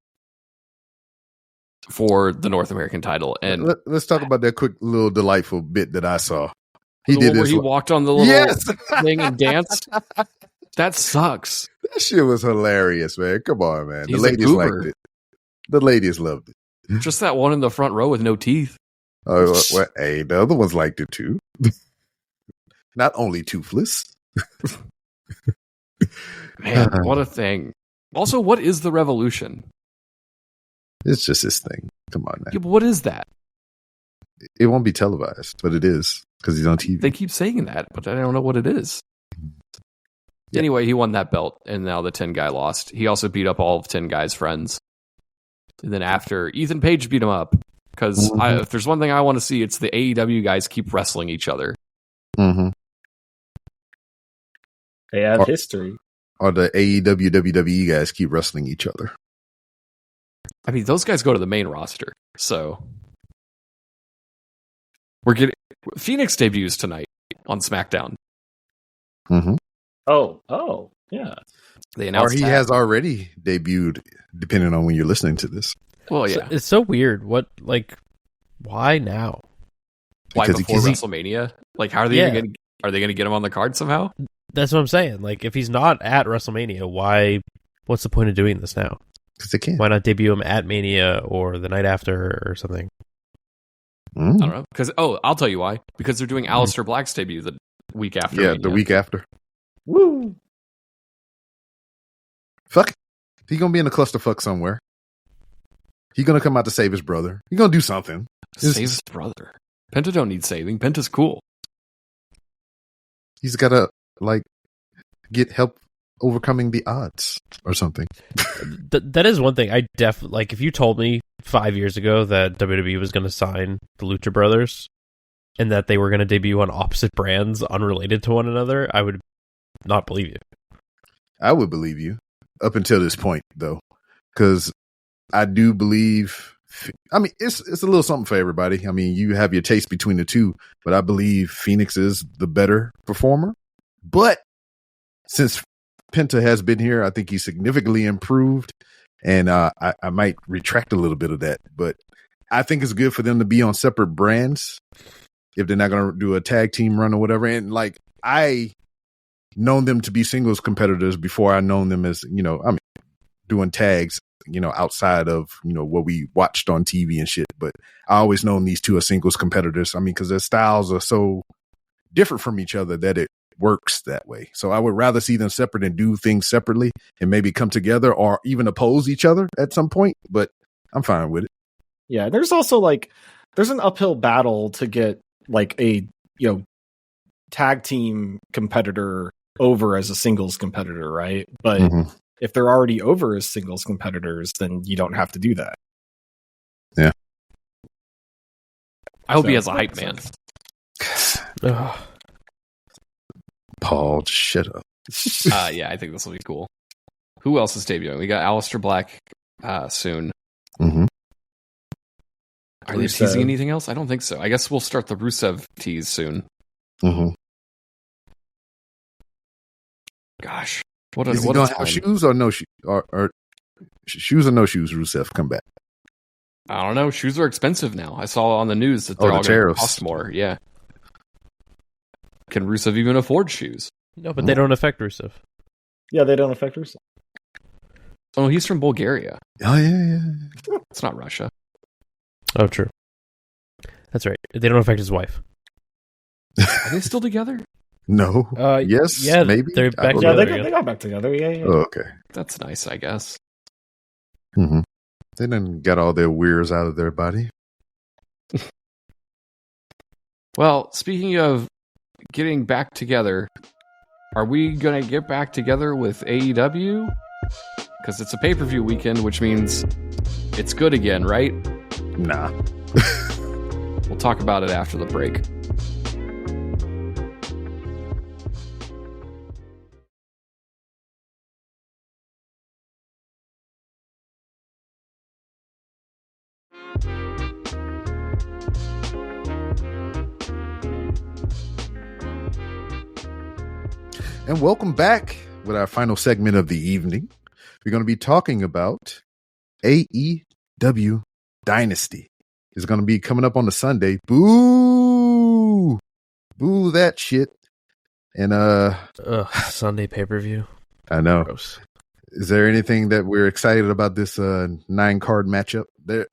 for the North American title. And let's talk about that quick little delightful bit that I saw. He the did one where this. he walked on the little Yes! thing and danced. That sucks. That shit was hilarious, man. Come on, man. He's the a ladies goober. liked it. The ladies loved it. Just that one in the front row with no teeth. Oh, well, hey, the other ones liked it too. Not only toothless. Man, what a thing. Also, what is the Revolution? It's just this thing. Come on, man. Yeah, but what is that? It won't be televised, but it is because he's on TV. They keep saying that, but I don't know what it is. Yeah. Anyway, he won that belt, and now the 10 guy lost. He also beat up all of 10 guy's friends. And then after, Ethan Page beat him up. Because if there's one thing I want to see, it's the AEW guys keep wrestling each other. Mm-hmm. They have history. Or the AEW WWE guys keep wrestling each other. I mean, those guys go to the main roster. So we're getting Phoenix debuts tonight on SmackDown. Mm-hmm. Oh, yeah. They announced or he has already debuted, depending on when you're listening to this. Well, yeah. It's so weird. Why now? Why Because before WrestleMania? Like, how are they going to get him on the card somehow? That's what I'm saying. Like, if he's not at WrestleMania, what's the point of doing this now? Because they can. Why not debut him at Mania or the night after or something? I don't know. Because I'll tell you why. Because they're doing Aleister Black's debut the week after. Yeah, Mania. the week after. Woo! Fuck it. He's going to be in a clusterfuck somewhere. He's going to come out to save his brother. He's going to do something. Save his brother. Penta don't need saving. Penta's cool. He's got to, get help overcoming the odds or something. That is one thing. I definitely, if you told me 5 years ago that WWE was going to sign the Lucha Brothers and that they were going to debut on opposite brands unrelated to one another, I would not believe you. I would believe you up until this point, though, because I do believe. I mean, it's a little something for everybody. I mean, you have your taste between the two, but I believe Phoenix is the better performer. But since Penta has been here, I think he's significantly improved, and I might retract a little bit of that. But I think it's good for them to be on separate brands if they're not going to do a tag team run or whatever. And I known them to be singles competitors before I known them as, doing tags, outside of, what we watched on TV and shit. But I always known these two are singles competitors. I mean, because their styles are so different from each other that it works that way. So I would rather see them separate and do things separately and maybe come together or even oppose each other at some point. But I'm fine with it. Yeah, there's also there's an uphill battle to get a tag team competitor over as a singles competitor, right? But if they're already over as singles competitors, then you don't have to do that. Yeah. I hope he has a hype man. Paul, just shut up. Yeah, I think this will be cool. Who else is debuting? We got Aleister Black soon. Mm-hmm. Are they teasing anything else? I don't think so. I guess we'll start the Rusev tease soon. Mm-hmm. Gosh. Is he going to have shoes or no shoes? Or shoes or no shoes, Rusev come back? I don't know. Shoes are expensive now. I saw on the news that they're all going to cost more. Yeah. Can Rusev even afford shoes? No, but they don't affect Rusev. Yeah, they don't affect Rusev. Oh, he's from Bulgaria. Oh, yeah. It's not Russia. Oh, true. That's right. They don't affect his wife. Are they still together? No. Yes. Yeah, maybe. they're back Yeah, together. they got back together. Yeah. Oh, okay. That's nice, I guess. Mm-hmm. They done got all their weirs out of their body. Well, speaking of getting back together, are we going to get back together with AEW? Because it's a pay-per-view weekend, which means it's good again, right? Nah. We'll talk about it after the break. And welcome back with our final segment of the evening. We're going to be talking about AEW Dynasty. It's going to be coming up on the Sunday. Boo! Boo that shit. And Sunday pay-per-view. I know. Gross. Is there anything that we're excited about this 9-card matchup?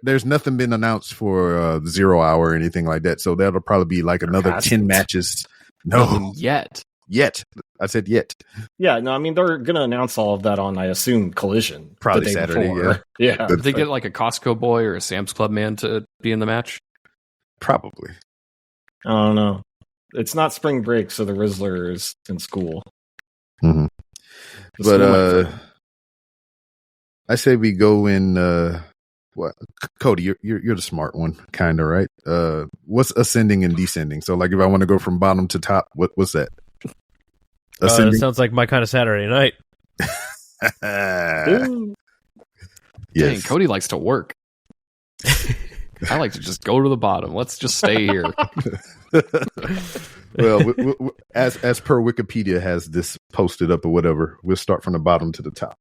There's nothing been announced for 0 hour or anything like that. So that'll probably be like another 10 matches. No. Yet. I said yet. Yeah, no, I mean, they're going to announce all of that on, I assume, Collision. Probably the day Saturday, before. Yeah. Did they get like a Costco boy or a Sam's Club man to be in the match? Probably. I don't know. It's not spring break, so the Rizzler is in school. Mm-hmm. But I say we go in. What, Cody? You're the smart one, kind of, right? What's ascending and descending? So, like, if I want to go from bottom to top, what's that? It sounds like my kind of Saturday night. Yes. Dang, Cody likes to work. I like to just go to the bottom. Let's just stay here. Well, as per Wikipedia has this posted up or whatever, we'll start from the bottom to the top.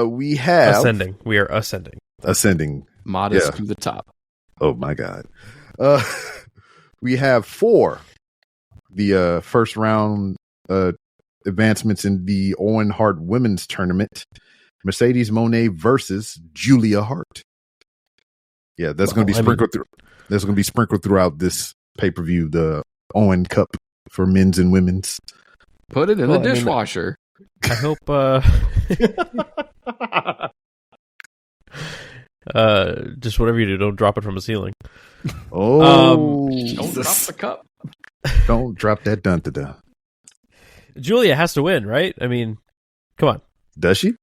We have ascending. We are ascending. Modest to the top. Oh my God. We have 4 the first round advancements in the Owen Hart Women's Tournament. Mercedes Moné versus Julia Hart. Yeah, that's going to be sprinkled through. That's going to be sprinkled throughout this pay-per-view, the Owen Cup for men's and women's. Put it in the dishwasher. I hope just whatever you do, don't drop it from a ceiling. Oh, Don't drop the cup. Don't drop that dun-da-dun. Julia has to win, right? I mean, come on. Does she?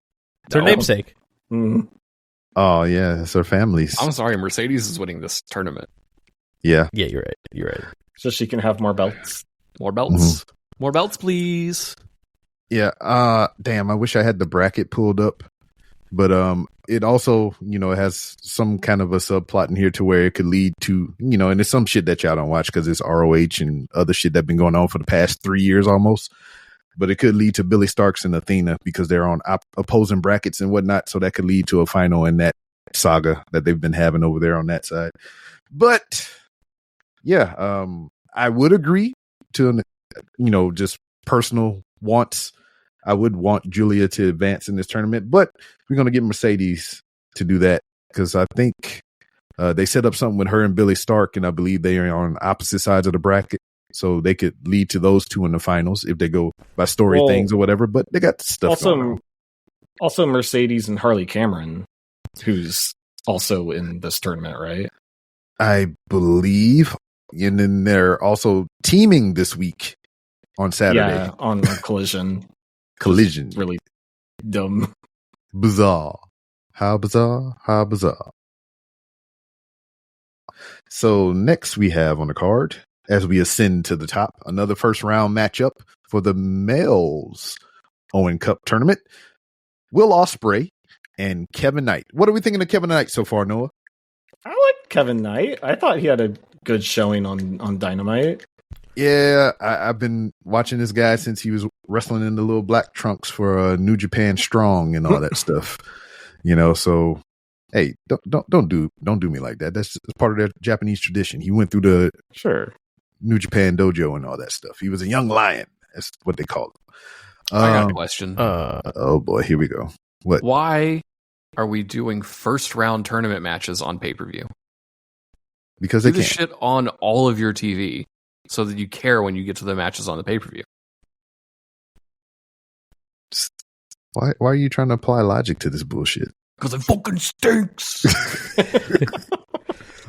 It's her namesake. Mm-hmm. Oh, yeah, it's her family's. I'm sorry, Mercedes is winning this tournament. Yeah. Yeah, you're right. So she can have more belts. More belts. Mm-hmm. More belts, please. Yeah. Damn, I wish I had the bracket pulled up. But it also, it has some kind of a subplot in here to where it could lead to, and it's some shit that y'all don't watch because it's ROH and other shit that's been going on for the past 3 years almost. But it could lead to Billy Starks and Athena because they're on opposing brackets and whatnot. So that could lead to a final in that saga that they've been having over there on that side. But yeah, I would agree to, just personal wants. I would want Julia to advance in this tournament, but we're going to get Mercedes to do that because I think they set up something with her and Billy Stark, and I believe they are on opposite sides of the bracket. So they could lead to those two in the finals if they go by story things or whatever. But they got stuff going on. Also, Mercedes and Harley Cameron, who's also in this tournament, right? I believe. And then they're also teaming this week on Saturday. Yeah, on Collision. Collision. Really dumb. Bizarre. How bizarre. How bizarre. So next we have on the card, as we ascend to the top, another first round matchup for the males Owen Cup tournament. Will Ospreay and Kevin Knight. What are we thinking of Kevin Knight so far, Noah? I like Kevin Knight. I thought he had a good showing on Dynamite. Yeah, I've been watching this guy since he was wrestling in the little black trunks for New Japan Strong and all that stuff. So hey, don't do me like that. That's part of their Japanese tradition. He went through the New Japan dojo and all that stuff. He was a young lion. That's what they call him. I got a question. Oh boy, here we go. What? Why are we doing first round tournament matches on pay-per-view? Because do they this can't. shit on all of your TV so that you care when you get to the matches on the pay-per-view. Why are you trying to apply logic to this bullshit? Because it fucking stinks.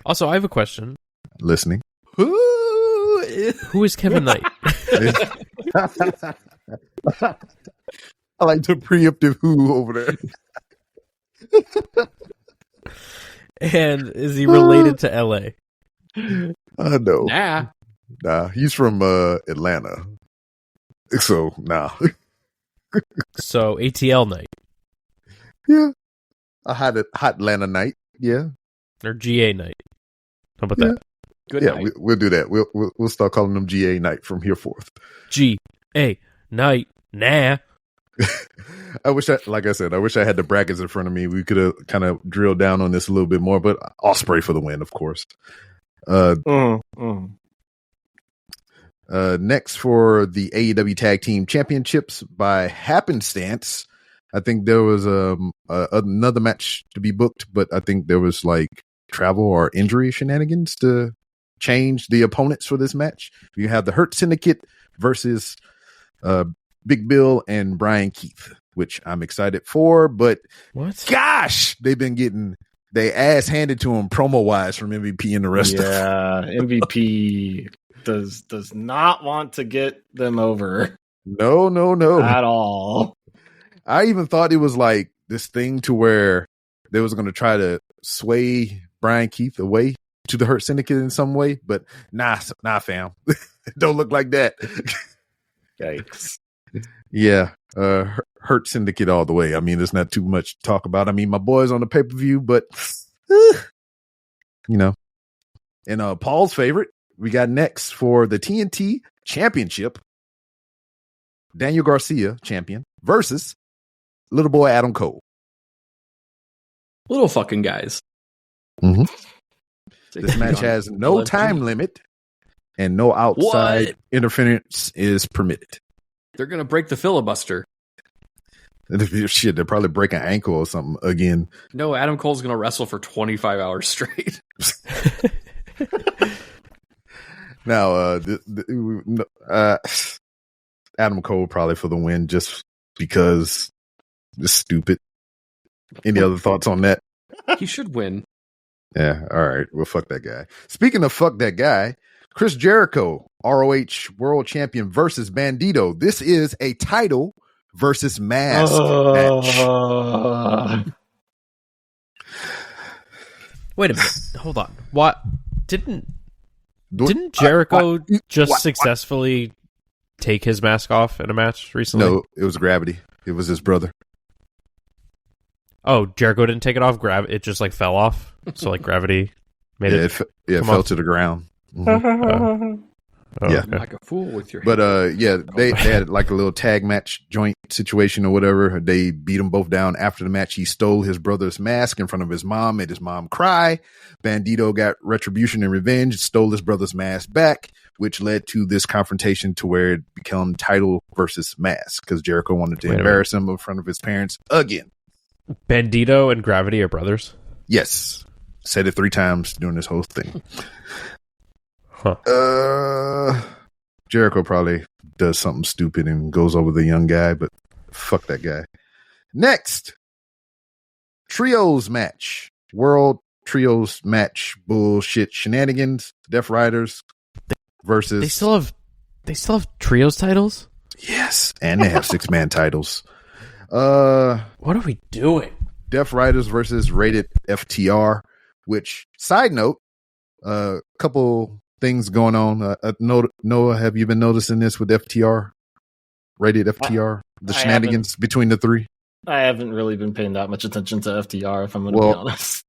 Also, I have a question. Listening. Who is Kevin Knight? I like the preemptive who over there. And is he related to LA? No. Nah. He's from Atlanta. So, nah. So, ATL Knight. Yeah. A hot Atlanta night. Yeah. Or GA night. How about Yeah. that? Good Yeah, night. we'll do that. We'll start calling them GA night from here forth. GA night. Nah. I wish I had the brackets in front of me. We could have kind of drilled down on this a little bit more, but Ospreay for the win, of course. Next for the AEW Tag Team Championships by happenstance, I think there was another match to be booked, but I think there was like travel or injury shenanigans to change the opponents for this match. You have the Hurt Syndicate versus Big Bill and Brian Keith, which I'm excited for, but what? Gosh, they've been getting they ass handed to them promo wise from MVP and the rest of them. Yeah, MVP does not want to get them over. No. At all. I even thought it was like this thing to where they was going to try to sway Brian Keith away to the Hurt Syndicate in some way, but nah, fam. Don't look like that. Yikes. Yeah, Hurt Syndicate all the way. I mean, there's not too much to talk about. I mean, my boys on the pay-per-view, but, you know. And Paul's favorite, we got next for the TNT Championship, Daniel Garcia, champion, versus little boy Adam Cole. Little fucking guys. Mm-hmm. This match has no time limit and no outside interference is permitted. They're going to break the filibuster. Shit, they'll probably break an ankle or something again. No, Adam Cole's going to wrestle for 25 hours straight. Now, Adam Cole probably for the win just because it's stupid. Any other thoughts on that? He should win. Yeah, all right. Well, fuck that guy. Speaking of fuck that guy, Chris Jericho, ROH World Champion versus Bandito. This is a title versus mask match. Wait a minute. Hold on. What? Didn't Jericho successfully take his mask off in a match recently? No, it was Gravity. It was his brother. Oh, Jericho didn't take it off. It just like fell off. So like Gravity made it. It fell to the ground. Mm-hmm. Yeah, okay. Like a fool with your. But they had like a little tag match joint situation or whatever. They beat them both down. After the match, he stole his brother's mask in front of his mom, made his mom cry. Bandito got retribution and revenge, stole his brother's mask back, which led to this confrontation to where it became title versus mask because Jericho wanted to embarrass him in front of his parents again. Bandito and Gravity are brothers? Yes. Said it 3 times during this whole thing. Huh. Jericho probably does something stupid and goes over the young guy, but fuck that guy. Next, trios match. World trios match bullshit shenanigans. Death Riders versus. They still have trios titles? Yes, and they have 6-man titles. What are we doing? Death Riders versus Rated FTR, which, side note, couple things going on. Noah, have you been noticing this with FTR? Rated FTR? The shenanigans between the 3? I haven't really been paying that much attention to FTR, if I'm going to be honest.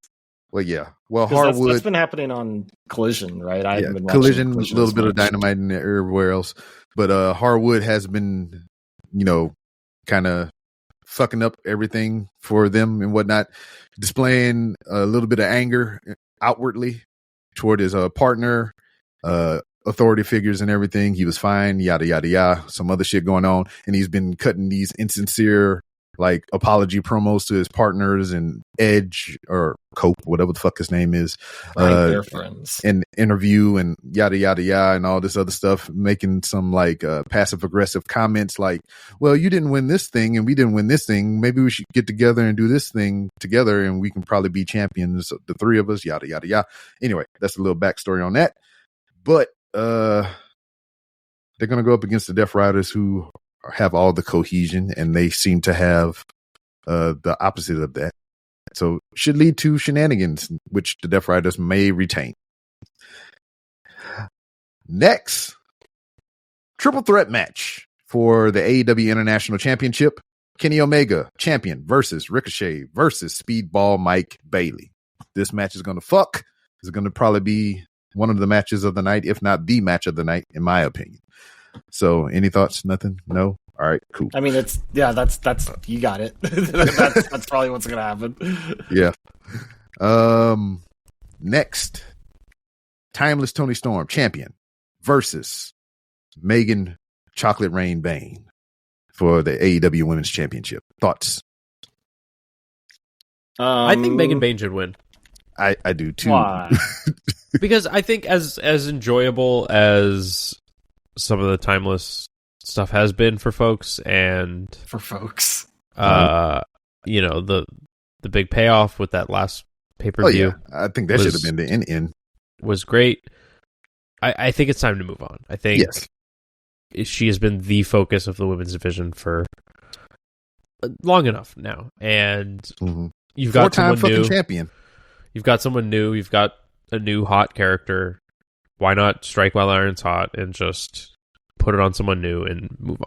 Well, yeah. Well, Hardwood. That's been happening on Collision, right? I haven't been watching Collision, a Collision little as bit of much. Dynamite and everywhere else. But Hardwood has been, kind of fucking up everything for them and whatnot, displaying a little bit of anger outwardly toward his partner, authority figures and everything. He was fine, yada, yada, yada. Some other shit going on. And he's been cutting these insincere, like, apology promos to his partners and Edge or Cope, whatever the fuck his name is. Their friends. And interview and yada, yada, yada, and all this other stuff, making some, like, passive aggressive comments like, well, you didn't win this thing and we didn't win this thing. Maybe we should get together and do this thing together and we can probably be champions, the 3 of us, yada, yada, yada. Anyway, that's a little backstory on that. But they're going to go up against the Death Riders who have all the cohesion, and they seem to have the opposite of that. So should lead to shenanigans, which the Death Riders may retain. Next, triple threat match for the AEW International Championship. Kenny Omega, champion, versus Ricochet versus Speedball Mike Bailey. this match is going to fuck. It's going to probably be one of the matches of the night, if not the match of the night, in my opinion. So, any thoughts? Nothing? No? All right, cool. I mean, that's you got it. that's probably what's gonna happen. Yeah. Next, Timeless Tony Storm champion versus Megan Chocolate Rain Bane for the AEW Women's Championship. Thoughts? I think Megan Bane should win. I do too. Why? Because I think as enjoyable as some of the Timeless stuff has been for folks, and you know, the big payoff with that last pay-per-view. Oh, yeah. I think that should have been the end. Was great. I think it's time to move on. I think she has been the focus of the women's division for long enough now, and you've got four-time someone new. Champion. You've got someone new. You've got a new hot character. Why not strike while iron's hot and just put it on someone new and move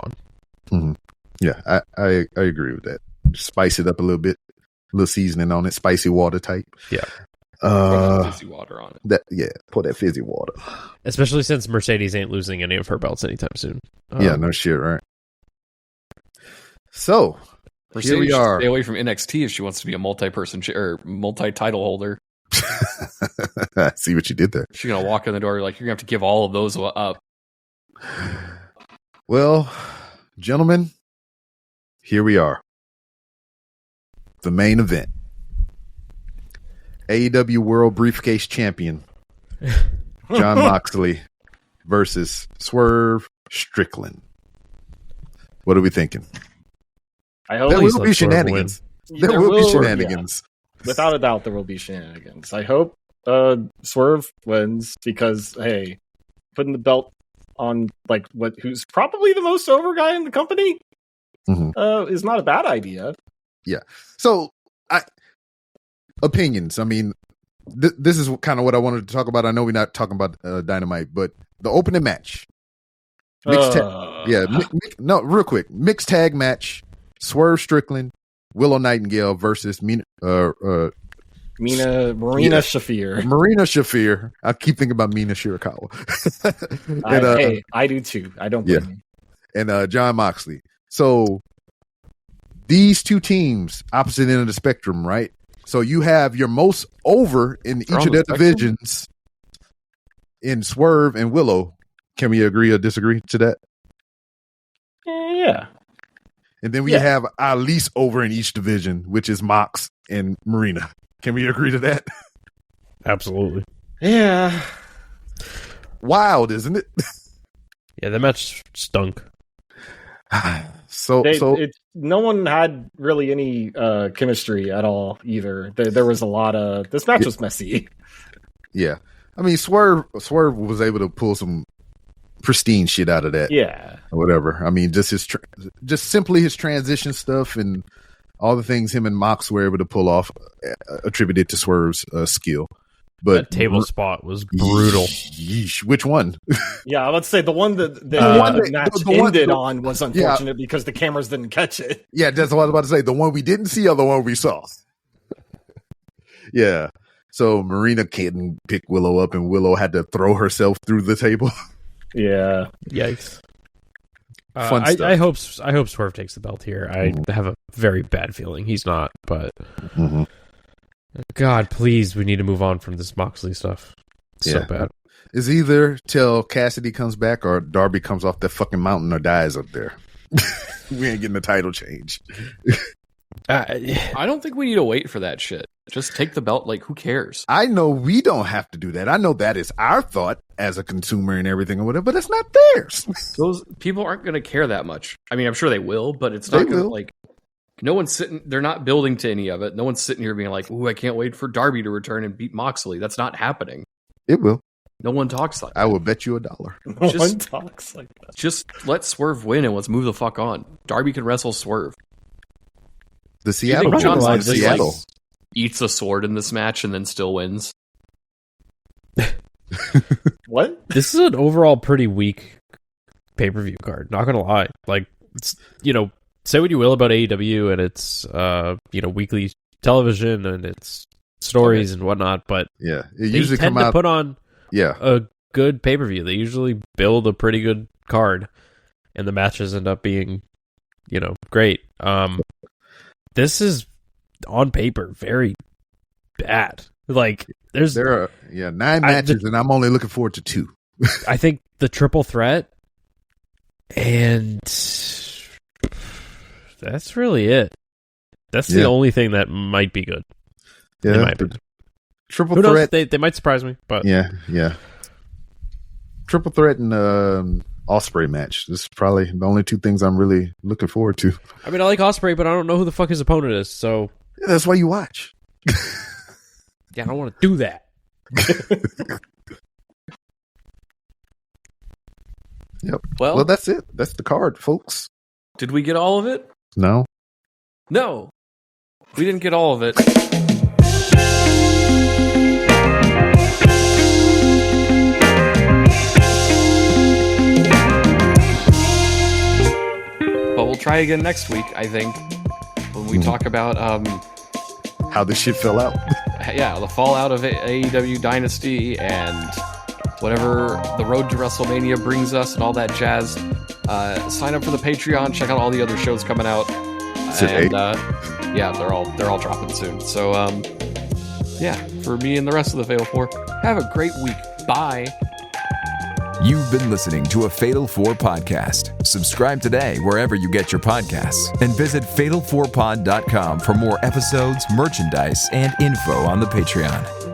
on? Yeah, I agree with that. Spice it up a little bit, a little seasoning on it, spicy water type. Yeah, fizzy water on it. Pour that fizzy water. Especially since Mercedes ain't losing any of her belts anytime soon. Yeah, no shit, right? So Mercedes here we are. Stay away from NXT if she wants to be a multi-person or multi-title holder. I see what you did there. She's gonna walk in the door like you're gonna have to give all of those up. Well, gentlemen, here we are. The main event. AEW World Briefcase Champion Jon Moxley versus Swerve Strickland. What are we thinking? I hope There will be let Swerve shenanigans. There will be shenanigans. Yeah. Without a doubt, there will be shenanigans. I hope Swerve wins because, hey, putting the belt on who's probably the most over guy in the company is not a bad idea. Yeah. So, opinions. I mean, this is kind of what I wanted to talk about. I know we're not talking about Dynamite, but the opening match. Real quick. Mixed tag match. Swerve Strickland, Willow Nightingale versus Marina Shafir. Marina Shafir. I keep thinking about Mina Shirakawa. I do too. I don't blame you. And Jon Moxley. So these two teams, opposite end of the spectrum, right? So you have your most over in each of their divisions in Swerve and Willow. Can we agree or disagree to that? Yeah. And then we have our least over in each division, which is Mox and Marina. Can we agree to that? Absolutely. Yeah. Wild, isn't it? Yeah, that match stunk. So no one had really any chemistry at all either. There was a lot of this match was messy. Yeah, I mean Swerve was able to pull some pristine shit out of that. Yeah, or whatever. I mean, just simply his transition stuff and all the things him and Mox were able to pull off, attributed to Swerve's skill. But that table spot was brutal. Yeesh. Which one? Yeah, let's say the one that the match ended on was unfortunate because the cameras didn't catch it. Yeah, that's what I was about to say. The one we didn't see or the one we saw. Yeah. So Marina couldn't pick Willow up, and Willow had to throw herself through the table. Yeah. Yikes. Fun stuff. I hope Swerve takes the belt here. I have a very bad feeling he's not, but God, please, we need to move on from this Moxley stuff. It's so bad. It's either till Cassidy comes back or Darby comes off that fucking mountain or dies up there. We ain't getting the title change. I don't think we need to wait for that shit. Just take the belt. Like, who cares? I know we don't have to do that. I know that is our thought as a consumer and everything or whatever, but it's not theirs. Those people aren't going to care that much. I mean, I'm sure they will, but it's not going to, like, no one's sitting, they're not building to any of it. No one's sitting here being like, ooh, I can't wait for Darby to return and beat Moxley. That's not happening. It will. No one talks like that. I will bet you $1. No one talks like that. Just let Swerve win and let's move the fuck on. Darby can wrestle Swerve. The Seattle. John Moxley Seattle eats a sword in this match and then still wins. What? This is an overall pretty weak pay-per-view card. Not gonna lie. Like, it's, say what you will about AEW and it's weekly television and it's stories and whatnot, but Yeah, it they usually tend come to out. put on Yeah, a good pay-per-view. They usually build a pretty good card, and the matches end up being, great. This is on paper very bad. Like there are 9 matches, and I'm only looking forward to 2. I think the triple threat, and that's really it. That's the only thing that might be good. Yeah, in my opinion. Triple Who knows? threat. They might surprise me, but Yeah. Triple threat and Osprey match. This is probably the only 2 things I'm really looking forward to. I mean, I like Osprey, but I don't know who the fuck his opponent is. So Yeah, that's why you watch. yeah, I don't want to do that. Yep. Well, Well, that's it. That's the card, folks. did we get all of it? No. No, we didn't get all of it. But we'll try again next week, I think, when we talk about How this shit fell out. the fallout of AEW Dynasty and whatever the road to WrestleMania brings us and all that jazz. Sign up for the Patreon. Check out all the other shows coming out. it Yeah, they're all dropping soon. So for me and the rest of the Fatal Four, have a great week. Bye. You've been listening to a Fatal 4 podcast. Subscribe today wherever you get your podcasts and visit fatal4pod.com for more episodes, merchandise, and info on the Patreon.